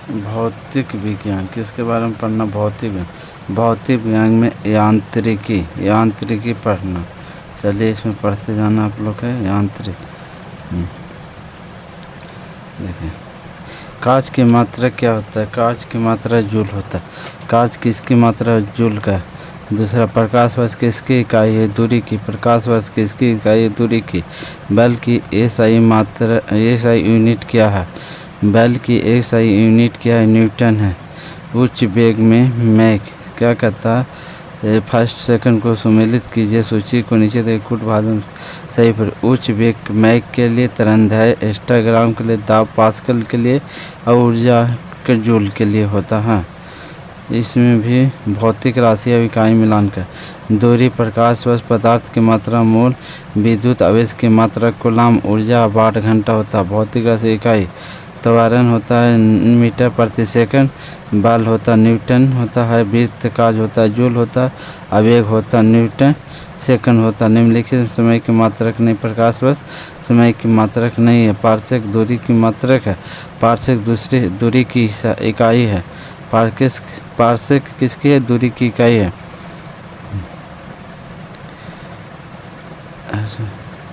भौतिक विज्ञान किसके बारे में पढ़ना? भौतिक विज्ञान। भौतिक विज्ञान में यांत्रिकी पढ़ना। चलिए इसमें पढ़ते जाना आप लोग है यांत्रिक। देखिए कांच की मात्रा क्या होता है? कांच की मात्रा जूल होता है। कांच किसकी मात्रा? जूल का। दूसरा, प्रकाश वर्ष किसकी इकाई है? दूरी की। प्रकाश वर्ष किसकी इकाई है? दूरी की। बल की एसआई यूनिट क्या है? बल की एसआई यूनिट क्या है? न्यूटन है। उच्च वेग में मैक क्या कहता है? फर्स्ट सेकंड को सम्मिलित कीजिए, सूची को नीचे तक कुट भाजन सही पर। उच्च वेग मैक के लिए तरंगदैर्घ्य, इंस्टाग्राम के लिए दाब, पास्कल के लिए और ऊर्जा के जूल के लिए होता है। इसमें भी भौतिक राशि और इकाई मिलान कर। दूरी, प्रकाश वर्ष, पदार्थ की मात्रा मोल, विद्युत आवेश की मात्रा कूलम, ऊर्जा वाट घंटा होता है। भौतिक राशि इकाई त्वरण होता है मीटर प्रति सेकंड, बल होता है न्यूटन होता है, वृत्त काज होता है जूल होता है, आवेग होता है न्यूटन सेकंड होता है। निम्नलिखित समय की मात्रक नहीं। प्रकाश वर्ष समय की मात्रक नहीं है। पार्सेक दूरी की मात्रक है। पार्सेक दूसरी दूरी की इकाई है। पार्सेक किसकी है? दूरी की इकाई है।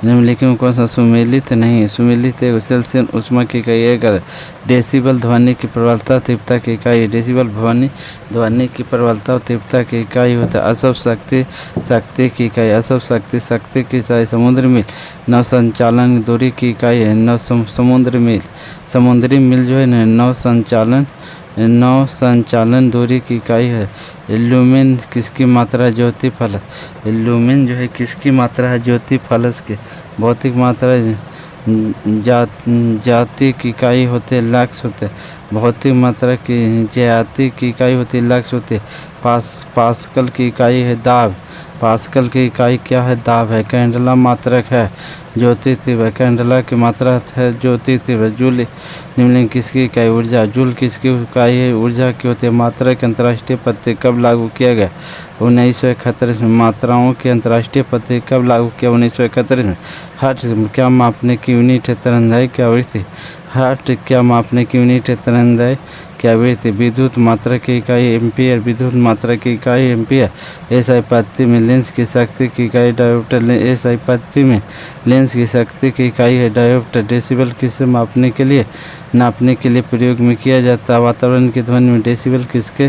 निम्नलिखित में कौन सा सुमेलित नहीं है? सुमेलित है सेल्सियस ऊष्मा की इकाई है। डेसिबल ध्वनि की प्रबलता तीव्रता की इकाई। डेसिबल ध्वनि की प्रबलता और तीव्रता की इकाई होता है। असव शक्ति की इकाई। असव शक्ति की इकाई। समुद्री मील नौ संचालन दूरी की इकाई है। नौ समुद्री मील जो है ना नौ संचालन दूरी की इकाई है। लुमेन किसकी मात्रा? ज्योति फलक। लुमेन जो है किसकी मात्रा है? ज्योति फलक के। भौतिक मात्रा जाति की इकाई होते लक्स होते। भौतिक मात्रा की जाति की इकाई होती लक्स होते। पास्कल की इकाई है दाब। पास्कल की इकाई क्या है? दाब है। कैंडला मात्रक है ज्योति तीव्र। कैंडला की मात्रा है ज्योति तीव्र। जूल निम्नलिखित किसकी इकाई? ऊर्जा। जूल किसकी इकाई है? ऊर्जा की होती है। मात्रा के अंतर्राष्ट्रीय पद्धति कब लागू किया गया? 1931 में। मात्राओं के अंतर्राष्ट्रीय पद्धति कब लागू किया? 1931 में। हर्ट्ज क्या मापने की यूनिट है? तरंगदैर्घ्य की आवृत्ति। हर्ट्ज क्या मापने की यूनिट है? तरंगदैर्घ्य की आवृत्ति। विद्युत मात्रा की इकाई एम्पियर। विद्युत मात्रा की इकाई एम्पियर। एसआई पद्धति में लेंस की शक्ति की इकाई डायोप्टर। एसआई पद्धति में लेंस की शक्ति की इकाई है डायोप्टर। डेसिबल किसे नापने के लिए प्रयोग में किया जाता है? वातावरण की ध्वनि में। डेसिबल किसके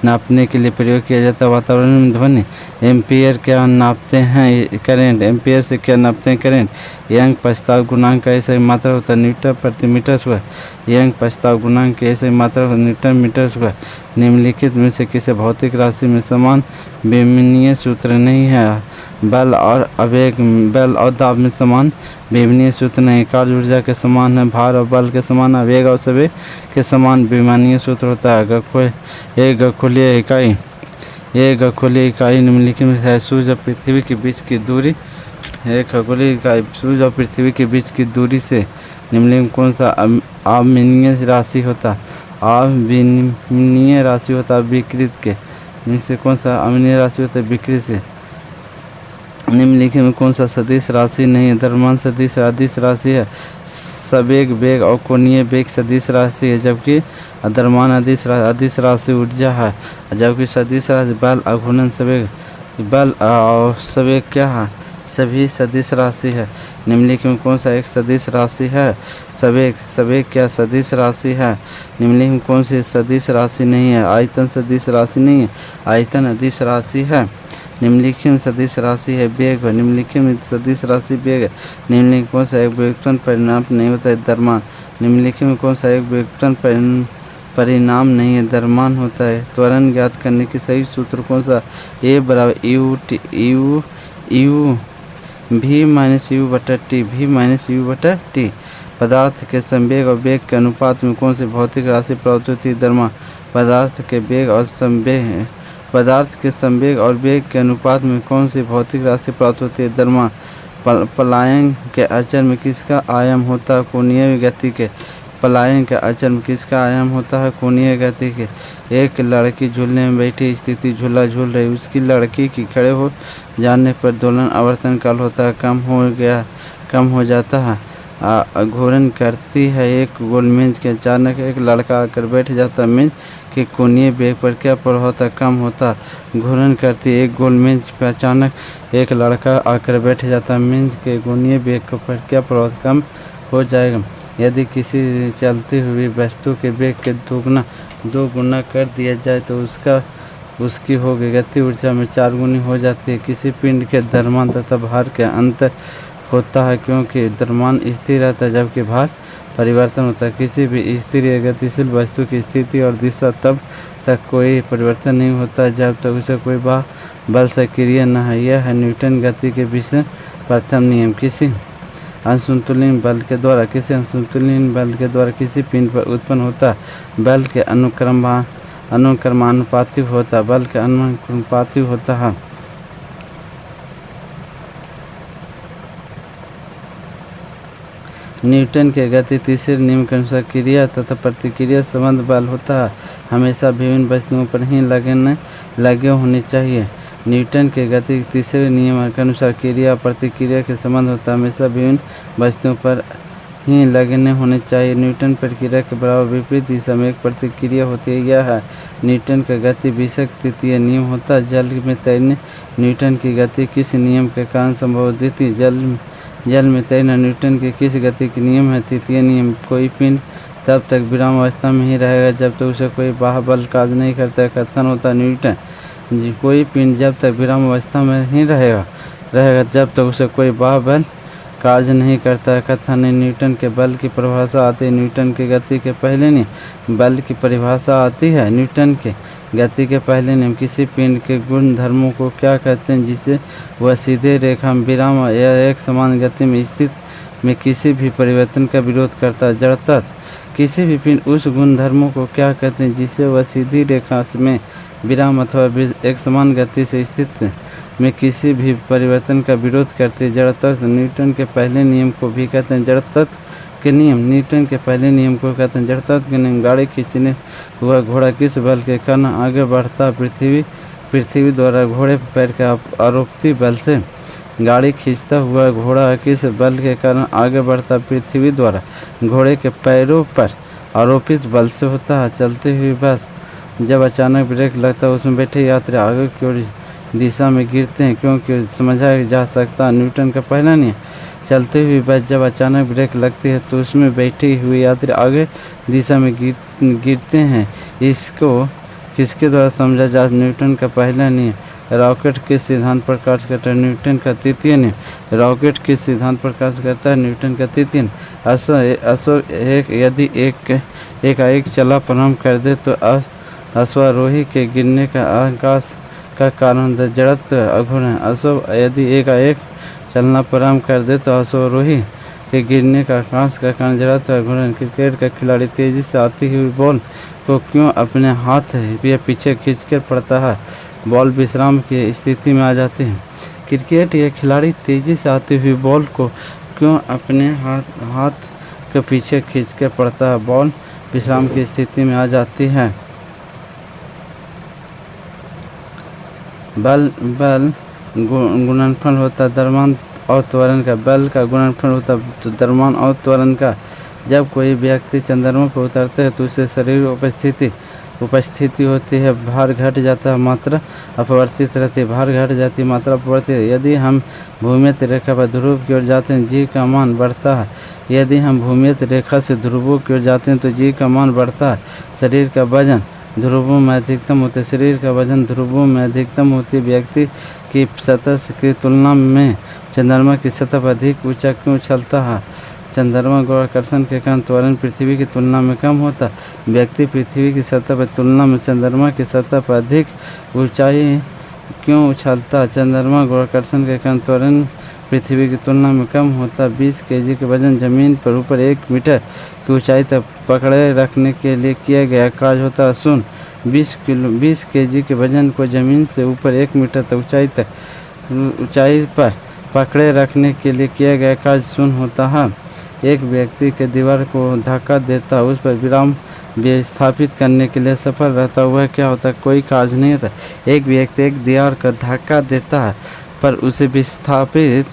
नापने के लिए प्रयोग किया जाता है? वातावरण में ध्वनि। एम्पियर क्या नापते हैं? करेंट। एम्पियर से क्या नापते हैं? करेंट। यंग प्रस्ताव गुणांक का ऐसा ही मात्रा होता है न्यूटन प्रति मीटर स्क्वायर। यंग प्रस्ताव गुणांक की ऐसा ही मात्रा होता है न्यूटन मीटर स्क्वायर। निम्नलिखित में से किसी भौतिक राशि में समान विमीनीय सूत्र नहीं है? बल और दाब में समान विमीनीय सूत्र नहीं। कार्य ऊर्जा के समान है। भार और बल के समान है। वेग और संवेग के समान विमीनीय सूत्र होता है। एक खगोलीय इकाई निम्नलिखित में है। सूर्य और पृथ्वी के बीच की दूरी। एक खगोलीय इकाई सूर्य और पृथ्वी के बीच की दूरी से निम्नलिखित कौन सा अविमीनीय राशि होता? अविमीनीय राशि होता है विकृत के। इनसे कौन सा अविमीनीय राशि होता है? विकृत से। निम्नलिखित में कौन सा सदिश राशि नहीं है? द्रव्यमान सदिश अदिश राशि है। सवेग वेग और कोणीय वेग सदिश राशि है, जबकि द्रव्यमान अदिश राशि ऊर्जा है। जबकि सदिश राशि बल और घूर्णन सवेग। बल और सवेग क्या है? सभी सदिश राशि है। निम्नलिखित में कौन सा एक सदिश राशि है? सवेग क्या सदिश राशि है? निम्नलिखित में कौन सी सदिश राशि नहीं है? आयतन सदिश राशि नहीं है। आयतन अदिश राशि है। निम्नलिखित में सदिश राशि है वेग है। निम्नलिखित में सदिश राशि वेग है। निम्नलिखित कौन सा एक व्युत्पन्न परिणाम नहीं होता है? द्रव्यमान। निम्नलिखित में कौन सा एक व्युत्पन्न परिणाम नहीं है? द्रव्यमान होता है। त्वरण ज्ञात करने की सही सूत्र कौन सा? ए बराबर यू भी माइनस यू बटा टी। पदार्थ के संवेग और वेग के अनुपात में कौन सी भौतिक राशि प्राप्त होती है? द्रव्यमान। पदार्थ के संवेग और वेग के अनुपात में कौन सी भौतिक राशि प्राप्त होती है? द्रव्यमान। पलायन के अचर में किसका आयाम होता है? कोणीय गति के। पलायन के अचर में किसका आयाम होता है? कोणीय गति के। एक लड़की झूलने में बैठी स्थिति झूला झूल रही, उसकी लड़की की खड़े हो जाने पर दोलन आवर्तन काल होता है कम हो जाता है। घूर्णन करती है एक गोल मेज के। अचानक एक लड़का आकर बैठ जाता। मेज के कोणीय वेग पर क्या प्रभाव होता? कम होता। घूर्णन करती एक गोल मेज पर अचानक एक लड़का आकर बैठ जाता। मेज के कोणीय वेग पर क्या प्रभाव? कम हो जाएगा। यदि किसी चलती हुई वस्तु के वेग के दो गुना कर दिया जाए तो उसकी होगी गति ऊर्जा में 4 गुनी हो जाती है। किसी पिंड के द्रव्यमान तथा भार के अंतर होता है क्योंकि द्रव्यमान स्थिर रहता है जबकि भार परिवर्तन होता है। किसी भी स्थिर या गतिशील वस्तु की स्थिति और दिशा तब तक कोई परिवर्तन नहीं होता जब तक उसे कोई बल सक्रिय न है। यह है न्यूटन गति के विषय प्रथम नियम। किसी असंतुलित बल के द्वारा किसी पिंड पर उत्पन्न होता बल के अनुक्रमानुपाती होता है। न्यूटन के गति तीसरे नियम के अनुसार क्रिया तथा प्रतिक्रिया संबंध बल होता है हमेशा विभिन्न वस्तुओं पर ही लगे होने चाहिए। न्यूटन के गति के तीसरे नियम के अनुसार क्रिया प्रतिक्रिया के संबंध होता है हमेशा विभिन्न वस्तुओं पर ही लगने होने चाहिए। न्यूटन प्रक्रिया के बराबर विपरीत दिशा में एक प्रतिक्रिया होती है। यह है न्यूटन का गति विषयक तृतीय नियम होता है। जल में तैरने न्यूटन की गति किस नियम के कारण संभव होती है? जल में तैरना न्यूटन के किस गति के नियम है? तृतीय नियम। कोई पिंड तब तक विराम अवस्था में ही रहेगा जब तक उसे कोई बाह्य बल कार्य नहीं करता। कथन होता न्यूटन कोई पिंड जब तक विराम अवस्था में ही रहेगा जब तक उसे कोई बाह्य बल कार्य नहीं करता है। कथन न्यूटन के बल की परिभाषा आती है। न्यूटन की गति के पहले नियम बल की परिभाषा आती है। न्यूटन के गति के पहले नियम किसी पिंड के गुण धर्मों को क्या कहते हैं जिसे वह सीधे रेखा में विराम या एक समान गति में स्थित में किसी भी परिवर्तन का विरोध करता है। जड़ता किसी भी पिंड उस गुण धर्मों को क्या कहते हैं जिसे वह सीधी रेखा में विराम अथवा एक समान गति से स्थित में किसी भी परिवर्तन का विरोध करते हैं। जड़तत्व न्यूटन के पहले नियम को भी कहते हैं जड़तत्व के नियम। न्यूटन के पहले नियम को कहते हैं जड़तत्व के नियम। गाड़ी खींचने हुआ घोड़ा किस बल के कारण आगे बढ़ता? पृथ्वी द्वारा घोड़े पर पैर के आरोपित बल से। गाड़ी खींचता हुआ घोड़ा किस बल के कारण आगे बढ़ता? पृथ्वी द्वारा घोड़े के पैरों पर आरोपित बल से होता है। चलती हुई बस जब अचानक ब्रेक लगता है उसमें बैठे यात्री आगे की ओर दिशा में गिरते हैं क्योंकि समझा जा सकता है। न्यूटन का पहला नियम। चलती हुई बस जब अचानक ब्रेक लगती है तो उसमें बैठे हुए यात्री आगे दिशा में गिरते हैं। इसको किसके द्वारा समझा जा? न्यूटन का पहला नियम। रॉकेट के सिद्धांत पर कार्य करता है। न्यूटन का तृतीय नियम। रॉकेट के सिद्धांत पर कार्य करता है। न्यूटन का तृतीय नियम। यदि एक चला प्रारंभ कर दे तो अश्वारोही के गिरने का आकाश का कारण जड़त्व अघूर्ण। यदि एक चलना प्रारंभ कर दे तो अश्वारोही के गिरने का आकाश का कारण जड़त्व अघूर्ण। क्रिकेट का खिलाड़ी तेजी से आती हुई बॉल को क्यों अपने हाथ या पीछे खींचकर पड़ता है? बॉल विश्राम की स्थिति में आ जाती है। क्रिकेट या खिलाड़ी तेजी से आती हुई बॉल को क्यों अपने हाथ के पीछे खींचकर पड़ता है? बॉल विश्राम की स्थिति में आ जाती है। बल गुणनफल होता द्रव्यमान और त्वरण का। बल का गुणनफल होता द्रव्यमान और त्वरण का। जब कोई व्यक्ति चंद्रमा पर उतरता है तो उससे शरीर उपस्थिति होती है। भार घट जाता है, मात्रा अपवर्तित रहती है। भार घट जाती है, मात्रा अपवर्तित। यदि हम भूमध्य रेखा पर ध्रुव की ओर जाते हैं जी का मान बढ़ता है। यदि हम भूमध्य रेखा से ध्रुवों की ओर जाते हैं तो जी का मान बढ़ता है। शरीर का वजन ध्रुवों में अधिकतम होते हैं। शरीर का वजन ध्रुवों में अधिकतम होती है। व्यक्ति की सतह की तुलना में चंद्रमा की सतह पर अधिक ऊंचा क्यों उछलता है? चंद्रमा गुरुत्वाकर्षण के कारण त्वरण पृथ्वी की तुलना में कम होता है। व्यक्ति पृथ्वी की सतह पर तुलना में चंद्रमा की सतह पर अधिक ऊंचाई क्यों उछलता है? चंद्रमा गुरुत्वाकर्षण के कारण त्वरण पृथ्वी की तुलना में कम होता है। 20 केजी के वजन जमीन पर ऊपर 1 मीटर की ऊंचाई तक पकड़े रखने के लिए किया गया कार्य होता है शून्य। 20 केजी के वजन को जमीन से ऊपर 1 मीटर तक ऊंचाई पर पकड़े रखने के लिए किया गया कार्य शून्य होता है। एक व्यक्ति के दीवार को धक्का देता है, उस पर विराम विस्थापित करने के लिए सफल रहता हुआ क्या होता है? कोई कार्य नहीं होता। एक व्यक्ति एक दीवार का धक्का देता है पर उसे विस्थापित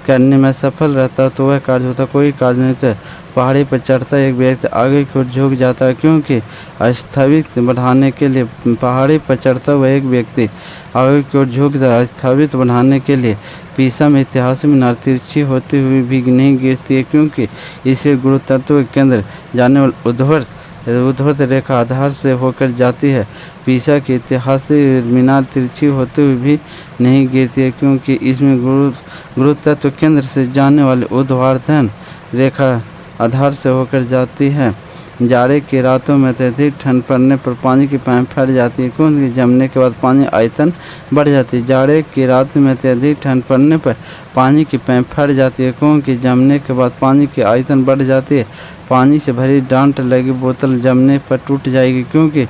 करने में सफल रहता तो वह कार्य होता, कोई कार्य नहीं होता। पहाड़ी पर चढ़ता एक व्यक्ति आगे की ओर झुक जाता है, क्योंकि स्थगित बढ़ाने के लिए पहाड़ी पर चढ़ता हुआ एक व्यक्ति आगे की ओर झुक जाता है। स्थगित बढ़ाने के लिए पीसा में इतिहास में नार तिरछी होती हुई भी नहीं गिरती है, क्योंकि इसे गुरुतत्व के केंद्र जाने वाले ऊर्ध्वाधर रेखा आधार से होकर जाती है। पीसा की ऐतिहासिक मीनार तिरछी होते हुए भी नहीं गिरती है, क्योंकि इसमें गुरुत्व केंद्र से जाने वाली ऊर्ध्वाधर रेखा आधार से होकर जाती है। जाड़े की रातों में अत्यधिक ठंड पड़ने पर पानी की पाइप फट जाती है, क्योंकि जमने के बाद पानी आयतन बढ़ जाती है। जाड़े की रात में अत्यधिक ठंड पड़ने पर पानी की पाइप फट जाती है, क्योंकि जमने के बाद पानी की आयतन बढ़ जाती है। पानी से भरी डांट लगी बोतल जमने पर टूट जाएगी, क्योंकि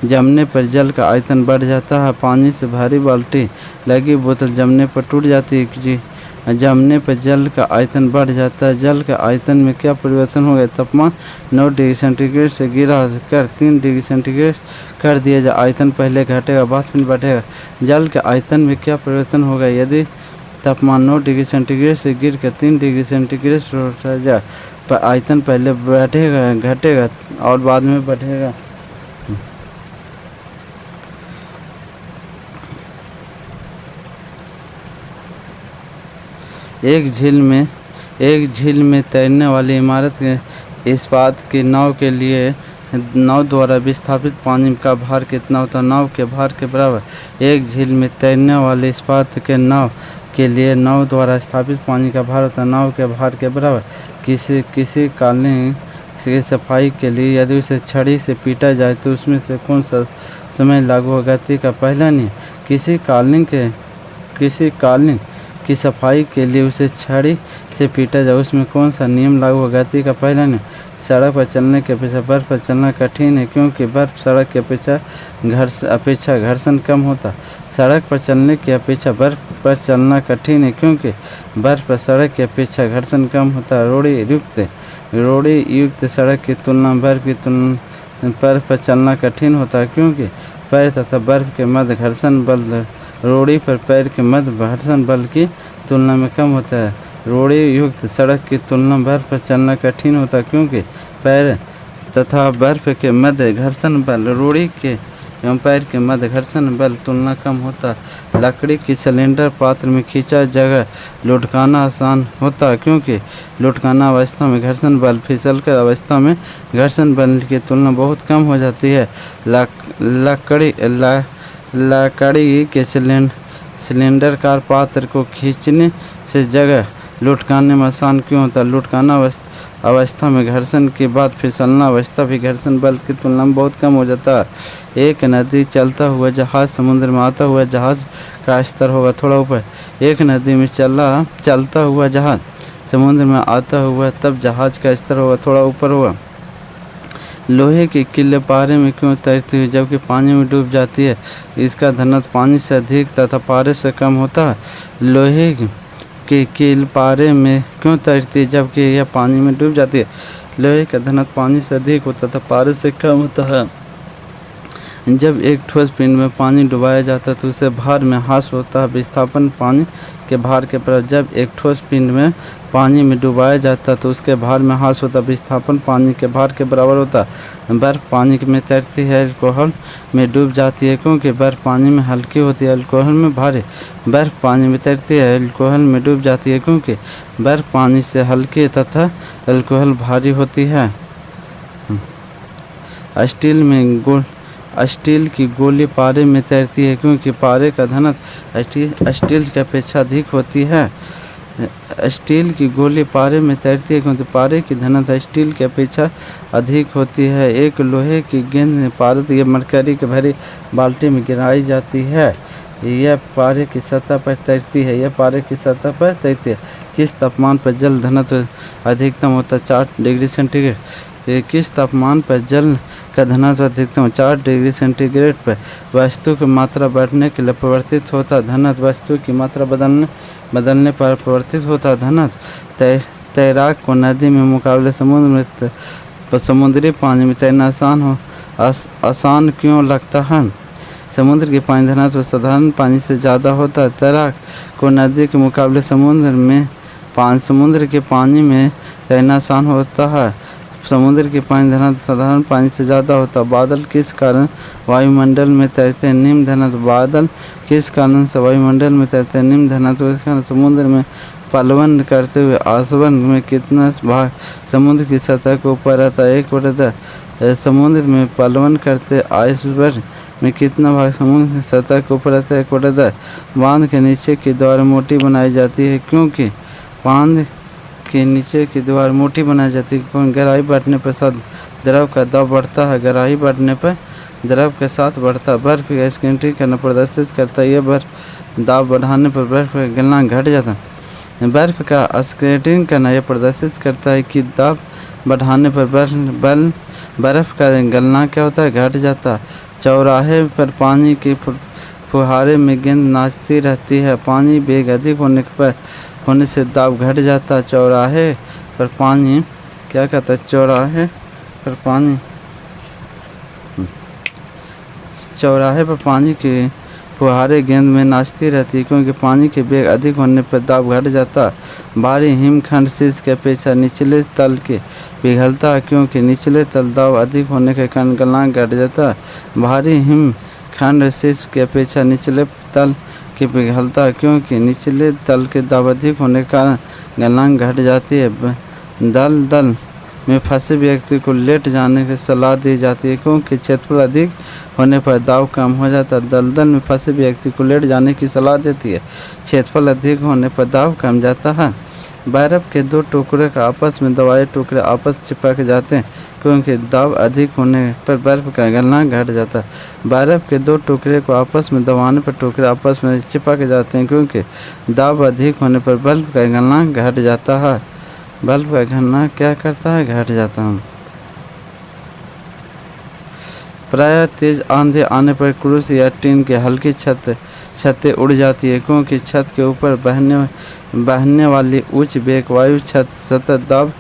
जमने पर जल का आयतन बढ़ जाता है। पानी से भरी बाल्टी लगी बोतल जमने पर टूट जाती है। जमने पर जल का आयतन बढ़ जाता है। जल के आयतन में क्या परिवर्तन हो गया? तापमान 9 डिग्री सेंटीग्रेड से गिरा कर 3 डिग्री सेंटीग्रेड कर दिया जाए। आयतन पहले घटेगा बाद में बढ़ेगा। जल के आयतन में क्या परिवर्तन होगा? यदि तापमान 9 डिग्री सेंटीग्रेड से गिर कर 3 डिग्री सेंटीग्रेड से उठ जाए, पर आयतन पहले बढ़ेगा घटेगा और बाद में बढ़ेगा। एक झील में तैरने वाली इमारत के इस्पात की नाव के लिए नाव द्वारा विस्थापित पानी का भार कितना होता है? नाव के भार के बराबर। एक झील में तैरने वाले इस्पात के नाव के लिए नाव द्वारा स्थापित पानी का भार होता है नाव के भार के बराबर। किसी कालीन की सफाई के लिए यदि उसे छड़ी से पीटा जाए तो उसमें से कौन सा समय लागू होगा? गति का पहला नियम। किसी कालीन की सफाई के लिए उसे छड़ी से पीटा जाए, उसमें कौन सा नियम लागू होगा? गति का पहला नियम। सड़क पर चलने के अपेक्षा बर्फ पर चलना कठिन है, क्योंकि बर्फ सड़क के अपेक्षा घर्षण कम होता। सड़क पर चलने की अपेक्षा बर्फ पर चलना कठिन है, क्योंकि बर्फ पर सड़क की अपेक्षा घर्षण कम होता है। रोड़ी युक्त सड़क की तुलना बर्फ पर चलना कठिन होता है, क्योंकि पैर तथा बर्फ के मध्य घर्षण बल रोड़ी पर पैर के मध्य घर्षण बल की तुलना में कम होता है। रोड़ी युक्त सड़क की तुलना बर्फ पर चलना कठिन होता है, क्योंकि पैर तथा बर्फ के मध्य घर्षण बल रोड़ी के एवं पैर के मध्य घर्षण बल तुलना कम होता है। लकड़ी की सिलेंडर पात्र में खींचा जगह लुढ़काना आसान होता है, क्योंकि लुढ़काना अवस्था में घर्षण बल फिसलकर अवस्था में घर्षण बल की तुलना बहुत कम हो जाती है। लकड़ी के सिलेंडरकार पात्र को खींचने से जगह लुढ़काने में आसान क्यों होता है? लुढ़काना अवस्था में घर्षण के बाद फिसलना अवस्था भी घर्षण बल की तुलना में बहुत कम हो जाता है। एक नदी चलता हुआ जहाज समुद्र में आता हुआ जहाज का स्तर होगा थोड़ा ऊपर। एक नदी में चलता हुआ जहाज समुद्र में आता हुआ तब जहाज का स्तर होगा थोड़ा ऊपर होगा। लोहे की कील पारे में क्यों तैरती है जबकि पानी में डूब जाती है? इसका घनत्व पानी से अधिक तथा पारे से कम होता है। लोहे की कील पारे में क्यों तैरती है जबकि यह पानी में डूब जाती है? लोहे का घनत्व पानी से अधिक होता तथा पारे से कम होता है। जब एक ठोस पिंड में पानी डुबाया जाता है तो उसे भार में ह्रास होता है। विस्थापन पानी के भार के बराबर। जब एक ठोस पिंड में पानी में डुबाया जाता है तो उसके भार में ह्रास होता है। विस्थापन पानी के भार के बराबर होता है। बर्फ़ पानी में तैरती है, अल्कोहल में डूब जाती है, क्योंकि बर्फ़ पानी में हल्की होती है, अल्कोहल में भारी। बर्फ़ पानी में तैरती है, अल्कोहल में डूब जाती है, क्योंकि बर्फ़ पानी से हल्की तथा अल्कोहल भारी होती है। स्टील की गोली पारे में तैरती है, क्योंकि पारे का घनत्व स्टील की अपेक्षा अधिक होती है। स्टील की गोली पारे में तैरती है, क्योंकि पारे की घनत्व स्टील की अपेक्षा अधिक होती है। एक लोहे की गेंद पारद या मरकरी के भरी बाल्टी में गिराई जाती है। यह पारे की सतह पर तैरती है। किस तापमान पर जल घनत्व अधिकतम होता है? 4 डिग्री सेंटीग्रेड। किस तापमान पर जल का घनत्व अधिकतम 4 डिग्री सेंटीग्रेड पर वस्तु की मात्रा बढ़ने के लिए परिवर्तित होता है। घनत्व वस्तु की मात्रा बदलने पर परिवर्तित होता है। घनत्व तैराक को नदी में मुकाबले समुद्री पानी में तैरना आसान क्यों लगता है? समुद्र के पानी घनत्व साधारण पानी से ज़्यादा होता है। तैराक को नदी के मुकाबले समुद्र में समुद्र के पानी में तैरना आसान होता है। समुद्र के पानी घनत्व साधारण पानी से ज़्यादा होता है। बादल किस कारण वायुमंडल में तैरते हैं? निम्न घनत्व। बादल किस कारण से वायुमंडल में तैरते हैं? निम्न घनत्व के कारण। समुद्र में पलवन करते हुए आइसबर्ग में कितना भाग समुद्र की सतह के ऊपर रहता है? 1/10। समुद्र में पलवन करते आइसबर्ग में कितना भाग समुद्र की सतह के ऊपर रहता है? 1/10। बांध के नीचे की दीवार मोटी बनाई जाती है क्योंकि बांध के नीचे की दीवार मोटी बनाई जाती है क्योंकि गहराई बढ़ने पर साथ द्रव का दबाव बढ़ता है। गहराई बढ़ने पर द्रव के साथ बढ़ता है। बर्फ का स्केटिंग करना प्रदर्शित करता है। यह बर्फ दाब बढ़ाने पर बर्फ का गलना घट जाता है। बर्फ का स्केटिंग करना यह प्रदर्शित करता है कि दाब बढ़ाने पर बर्फ का गलना क्या होता है? घट जाता है। चौराहे पर पानी के फुहारे में गेंद नाचती रहती है। पानी वेग अधिक होने से दाब घट जाता है। चौराहे पर पानी क्या कहता है? चौराहे पर पानी के फुहारे गेंद में नाचती रहती है क्योंकि पानी के वेग अधिक होने पर दाब घट जाता है। भारी हिमखंड शीर्ष की अपेक्षा निचले तल के पिघलता है क्योंकि निचले तल दाब अधिक होने के कारण गलनांक घट जाता है। भारी हिमखंड शीर्ष की अपेक्षा निचले तल के पिघलता है क्योंकि निचले तल के दाब अधिक होने के कारण गलनांक घट जाती है। दलदल में फंसे व्यक्ति को लेट जाने की सलाह दी जाती है क्योंकि क्षेत्रफल अधिक होने पर दाब कम हो जाता है। दलदल में फंसे व्यक्ति को लेट जाने की सलाह देती है। क्षेत्रफल अधिक होने पर दाब कम जाता है। बर्फ के दो टुकड़े का आपस में दबाए टुकड़े आपस चिपक जाते हैं क्योंकि दाब अधिक होने पर बर्फ का गलनांक घट जाता है। बर्फ के दो टुकड़े को आपस में दबाने पर टुकड़े आपस में चिपक जाते हैं क्योंकि दाब अधिक होने पर बर्फ का गलनांक घट जाता है। बल्ब का गलनांक क्या करता है? घट जाता है। प्रायः तेज आंधी आने पर क्रूस या टीन की हल्की छतें उड़ जाती है क्योंकि छत के ऊपर बहने वाली उच्च वेग वायु सतत दाब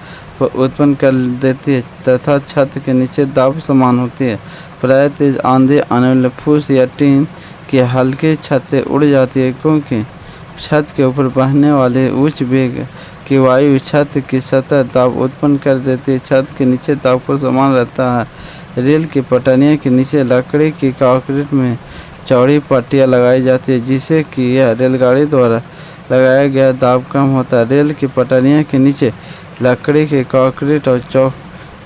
उत्पन्न कर देती है तथा छत के नीचे दाब समान होती है। प्रायः तेज आंधी आने वाले फूस या टीन की हल्की छतें उड़ जाती है क्योंकि छत के ऊपर बहने वाले उच्च वेग की वायु छत की सतह दाब उत्पन्न कर देती है। छत के नीचे दाब को समान रहता है। रेल की पटरियों के नीचे लकड़ी की कंक्रीट में चौड़ी पट्टियाँ लगाई जाती है जिससे कि यह रेलगाड़ी द्वारा लगाया गया दाब कम होता है। रेल की पटरियों के नीचे लकड़ी की कंक्रीट और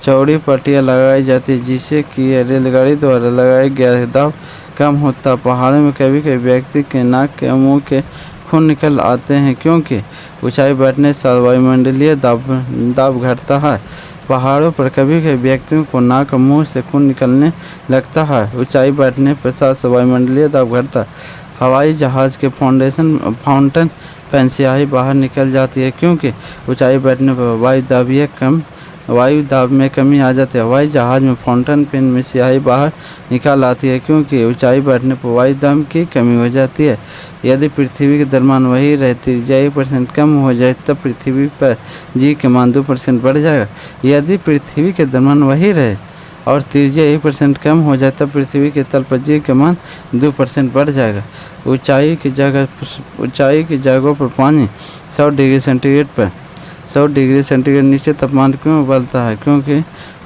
चौड़ी पट्टियाँ लगाई जाती है जिससे कि यह रेलगाड़ी द्वारा लगाया गया दाब कम होता है। पहाड़ों में कभी कभी व्यक्ति के नाक के मुँह के खून निकल आते हैं क्योंकि ऊंचाई बढ़ने से वायुमंडलीय दाब घटता है। पहाड़ों पर कभी कभी व्यक्तियों को नाक मुंह से खून निकलने लगता है। ऊंचाई बढ़ने पर साथ वायुमंडलीय दाब घटता है। हवाई जहाज़ के फाउंटेन फैन स्याही बाहर निकल जाती है क्योंकि ऊंचाई बढ़ने पर वायु दाब में कमी आ जाती है। हवाई जहाज़ में फाउंटेन पेन में स्याही बाहर निकल आती है क्योंकि ऊंचाई बढ़ने पर वायु दाब की कमी हो जाती है। यदि पृथ्वी के द्रव्यमान वही रहे, त्रिज्या 1% कम हो जाए तब पृथ्वी पर जी के मान 2% बढ़ जाएगा। यदि पृथ्वी के द्रव्यमान वही रहे और त्रिज्या 1% कम हो जाए तब पृथ्वी के तल पर जी के मान 2% बढ़ जाएगा। ऊंचाई की जगहों पर पानी 100 डिग्री सेंटीग्रेड नीचे तापमान क्यों उबलता है? क्योंकि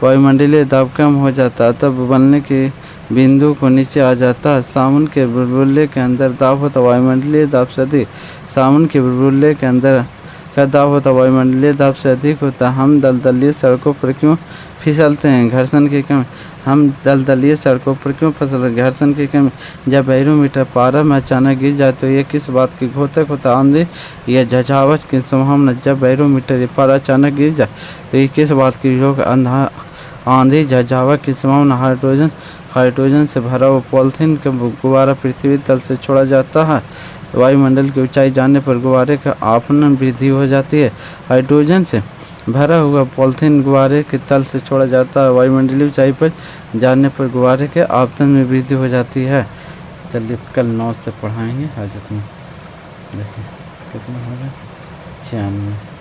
वायुमंडलीय दाब कम हो जाता है तब उबलने के बिंदु को नीचे आ जाता है। साबुन के बुलबुले के अंदर दाब होता वायुमंडलीय दाब से अधिक। साबुन के बुलबुले के अंदर का दाब होता वायुमंडलीय दाब से अधिक होता है। हम दलदली सड़कों पर क्यों फिसलते हैं? घर्षण की कमी। हम दलदली सड़कों पर क्यों फिसलते हैं? घर्षण की कमी। जब बैरोमीटर पारा में अचानक गिर जाए तो यह किस बात की घोतक होता है? आंधी या झंझावात की संभावना। जब बैरोमीटर पारा अचानक गिर जाए तो ये किस बात की आंधी झंझावात की संभावना। हाइड्रोजन से भरा हुआ पॉलीथीन का गुब्बारा पृथ्वी तल से छोड़ा जाता है। वायुमंडल की ऊंचाई जाने पर गुब्बारे का आपतन वृद्धि हो जाती है। हाइड्रोजन से भरा हुआ पॉलीथीन गुब्बारे के तल से छोड़ा जाता है। वायुमंडलीय ऊंचाई पर जाने पर गुब्बारे के आपतन में वृद्धि हो जाती है। चलिए कल 9 से पढ़ाएंगे। आज अपना देखिए कितना हो रहा है 96।